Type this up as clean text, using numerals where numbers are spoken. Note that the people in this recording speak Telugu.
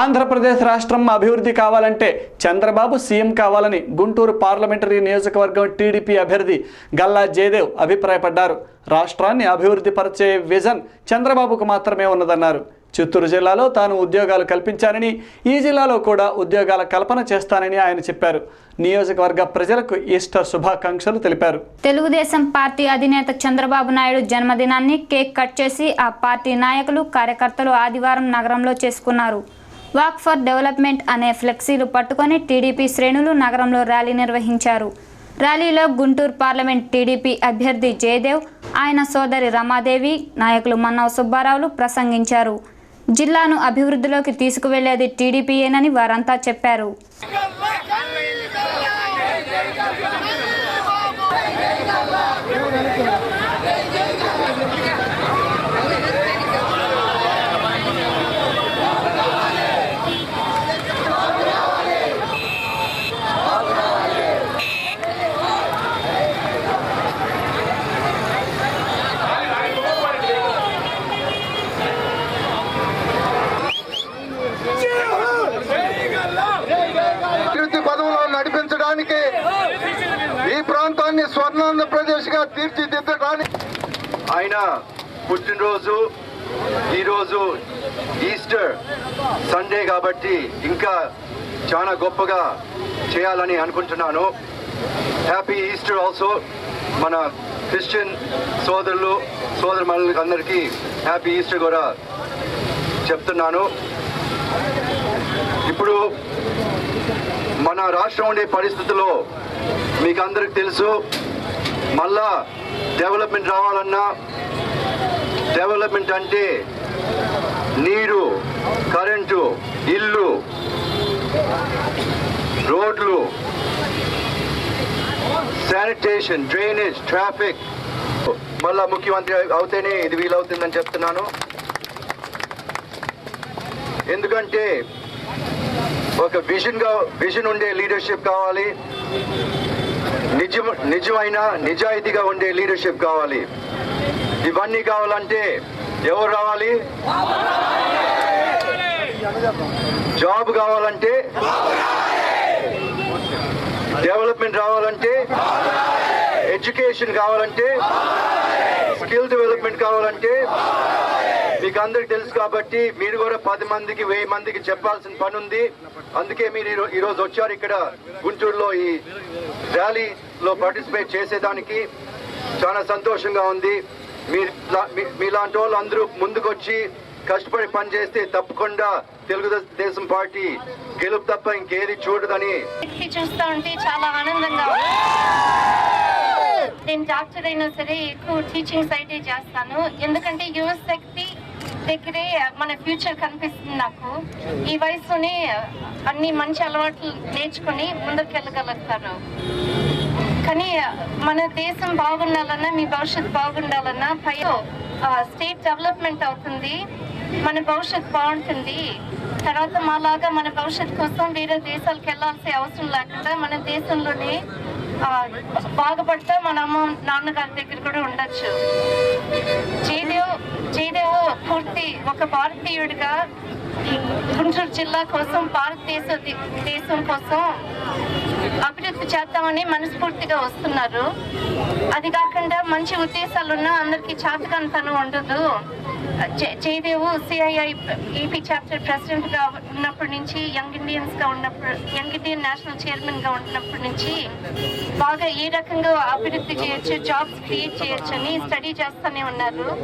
ఆంధ్రప్రదేశ్ రాష్ట్రం అభివృద్ధి కావాలంటే చంద్రబాబు సీఎం కావాలని గుంటూరు పార్లమెంటరీ నియోజకవర్గం టీడీపీ అభ్యర్థి గల్లా జయదేవ్ అభిప్రాయపడ్డారు. రాష్ట్రాన్ని అభివృద్ధి పరిచే విజన్ చంద్రబాబుకు మాత్రమే ఉన్నదన్నారు. చిత్తూరు జిల్లాలో తాను ఉద్యోగాలు కల్పించానని, ఈ జిల్లాలో కూడా ఉద్యోగాల కల్పన చేస్తానని ఆయన చెప్పారు. నియోజకవర్గ ప్రజలకు ఈస్టర్ శుభాకాంక్షలు తెలిపారు. తెలుగుదేశం పార్టీ అధినేత చంద్రబాబు నాయుడు జన్మదినాన్ని కేక్ కట్ చేసి ఆ పార్టీ నాయకులు, కార్యకర్తలు ఆదివారం నగరంలో చేసుకున్నారు. వాక్ ఫర్ డెవలప్మెంట్ అనే ఫ్లెక్సీలు పట్టుకొని టీడీపీ శ్రేణులు నగరంలో ర్యాలీ నిర్వహించారు. ర్యాలీలో గుంటూరు పార్లమెంట్ టీడీపీ అభ్యర్థి జయదేవ్, ఆయన సోదరి రమాదేవి, నాయకులు మన్నవ సుబ్బారావులు ప్రసంగించారు. జిల్లాను అభివృద్ధిలోకి తీసుకువెళ్లేది టీడీపీయేనని వారంతా చెప్పారు. నడిపించడానికి ఈ ప్రాంతాన్ని స్వర్ణాంధ్రప్రదేశ్ గా తీర్చిదిద్దడానికి ఆయన పుట్టినరోజు ఈరోజు ఈస్టర్ సండే కాబట్టి ఇంకా చాలా గొప్పగా చేయాలని అనుకుంటున్నాను. Happy Easter also. మన క్రిస్టియన్ సోదరులకు అందరికీ హ్యాపీ ఈస్టర్ కూడా చెప్తున్నాను. ఇప్పుడు మన రాష్ట్రం ఉండే పరిస్థితుల్లో మీకు అందరికి తెలుసు, మళ్ళా డెవలప్మెంట్ రావాలన్నా, డెవలప్మెంట్ అంటే నీరు, కరెంటు, ఇల్లు, రోడ్లు, శానిటేషన్, డ్రైనేజ్, ట్రాఫిక్, మళ్ళా ముఖ్యమంత్రి అవుతేనే ఇది వీలవుతుందని చెప్తున్నాను. ఎందుకంటే ఒక విజన్ ఉండే లీడర్షిప్ కావాలి, నిజమైన నిజాయితీగా ఉండే లీడర్షిప్ కావాలి. ఇవన్నీ కావాలంటే ఎవరు రావాలి? జాబ్ కావాలంటే, డెవలప్మెంట్ రావాలంటే, ఎడ్యుకేషన్ కావాలంటే, స్కిల్ డెవలప్మెంట్ కావాలంటే మీకు అందరికి తెలుసు. కాబట్టి మీరు కూడా 10 మందికి 1000 మందికి చెప్పాల్సిన పని ఉంది. అందుకే మీరు ఈరోజు వచ్చారు ఇక్కడ గుంటూరులో ఈ ర్యాలీలో పార్టిసిపేట్ చేసేదానికి. చాలా సంతోషంగా ఉంది. మీలాంటి వాళ్ళు అందరూ ముందుకొచ్చి కష్టపడి పని చేస్తే తప్పకుండా తెలుగుదేశం పార్టీ గెలుపు తప్ప ఇంకేది చూడదని చూస్తా ఉంటే చాలా ఆనందంగా. నేను డాక్టర్ అయినా సరే ఎక్కువ టీచింగ్ సైడే చేస్తాను. ఎందుకంటే యువశక్తి దగ్గరే మన ఫ్యూచర్ కనిపిస్తుంది నాకు. ఈ వయసులోనే అన్ని మంచి అలవాట్లు నేర్చుకుని ముందుకెళ్ళగలుగుతారు. కానీ మన దేశం బాగుండాలన్నా, మీ భవిష్యత్తు బాగుండాలన్నా స్టేట్ డెవలప్మెంట్ అవుతుంది, మన భవిష్యత్తు బాగుంటుంది. తర్వాత మాలాగా మన భవిష్యత్తు కోసం వేరే దేశాలకు వెళ్ళాల్సిన అవసరం లేకుండా మన దేశంలోనే బాగుపడితే మన అమ్మ నాన్నగారి దగ్గర కూడా ఉండొచ్చు. జయదేవ్ పూర్తి ఒక భారతీయుడిగా ఈ గుంటూరు జిల్లా కోసం, దేశం కోసం అభివృద్ధి చేద్దామని మనస్ఫూర్తిగా వస్తున్నారు. అది కాకుండా మంచి ఉద్దేశాలున్నా అందరికీ చేతకానితనం ఉండదు. Jayadev CII AP chapter president గా ఉన్నప్పటి నుంచి, యంగ్ ఇండియన్ నేషనల్ చైర్మన్ గా ఉన్నప్పటి నుంచి బాగా ఏ రకంగా అభివృద్ధి చేయొచ్చు, జాబ్స్ క్రియేట్ చేయొచ్చు అని స్టడీ చేస్తూనే ఉన్నారు.